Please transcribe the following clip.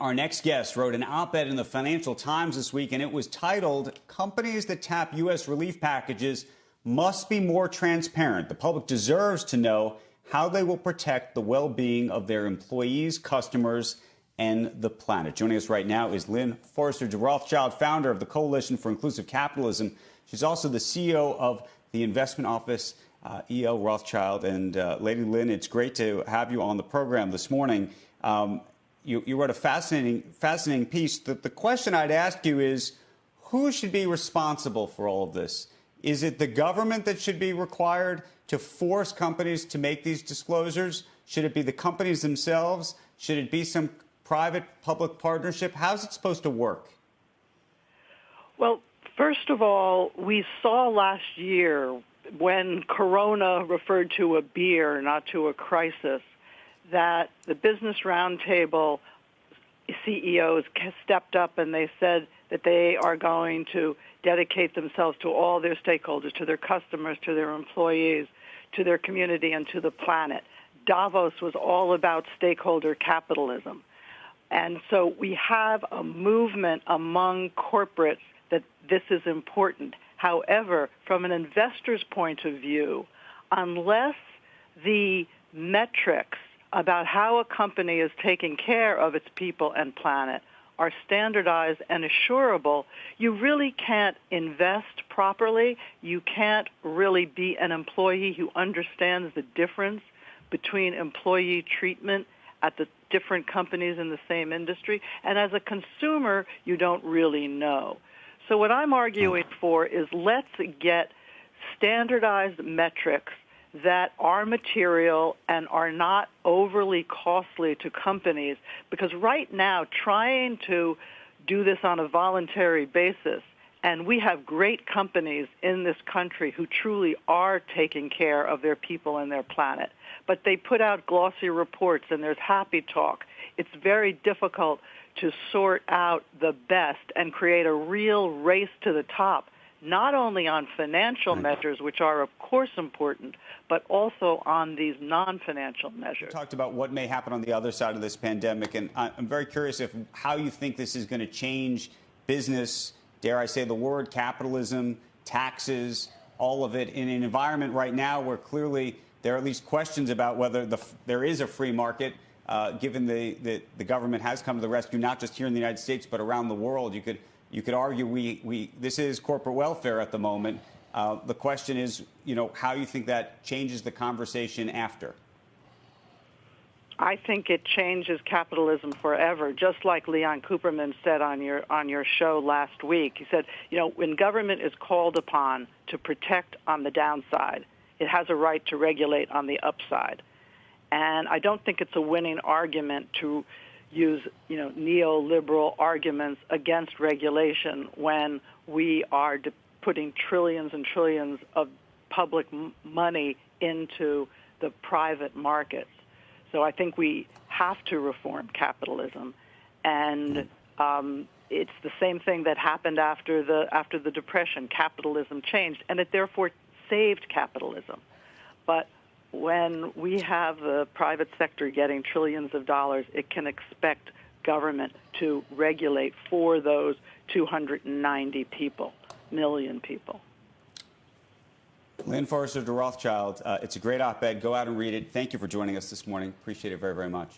Our next guest wrote an op-ed in the Financial Times this week, and it was titled, "Companies that tap U.S. relief packages must be more transparent. The public deserves to know how they will protect the well-being of their employees, customers, and the planet." Joining us right now is Lynn Forester de Rothschild, founder of the Coalition for Inclusive Capitalism. She's also the CEO of the investment office, E.L. Rothschild. And Lady Lynn, it's great to have you on the program this morning. You wrote a fascinating piece. The question I'd ask you is, who should be responsible for all of this? Is it the government that should be required to force companies to make these disclosures? Should it be the companies themselves? Should it be some private-public partnership? How's it supposed to work? Well, first of all, we saw last year when Corona referred to a beer, not to a crisis, that the Business Roundtable CEOs stepped up and they said that they are going to dedicate themselves to all their stakeholders, to their customers, to their employees, to their community, and to the planet. Davos was all about stakeholder capitalism. And so we have a movement among corporates that this is important. However, from an investor's point of view, unless the metrics about how a company is taking care of its people and planet are standardized and assurable, you really can't invest properly. You can't really be an employee who understands the difference between employee treatment at the different companies in the same industry. And as a consumer, you don't really know. So what I'm arguing for is let's get standardized metrics that are material and are not overly costly to companies, because right now trying to do this on a voluntary basis, and we have great companies in this country who truly are taking care of their people and their planet, but they put out glossy reports and there's happy talk. It's very difficult to sort out the best and create a real race to the top, not only on financial measures, which are, of course, important, but also on these non-financial measures. You talked about what may happen on the other side of this pandemic, and I'm very curious how you think this is going to change business, dare I say the word, capitalism, taxes, all of it, in an environment right now where clearly there are at least questions about whether there is a free market, given the government has come to the rescue, not just here in the United States, but around the world. You could argue this is corporate welfare at the moment. The question is, how you think that changes the conversation after. I think it changes capitalism forever, just like Leon Cooperman said on your show last week. He said, when government is called upon to protect on the downside, it has a right to regulate on the upside. And I don't think it's a winning argument to use, neoliberal arguments against regulation when we are putting trillions and trillions of public money into the private markets. So I think we have to reform capitalism, and it's the same thing that happened after the Depression. Capitalism changed, and it therefore saved capitalism. But when we have the private sector getting trillions of dollars, it can expect government to regulate for those 290 million people. Lynn Forester de Rothschild, it's a great op-ed. Go out and read it. Thank you for joining us this morning. Appreciate it very, very much.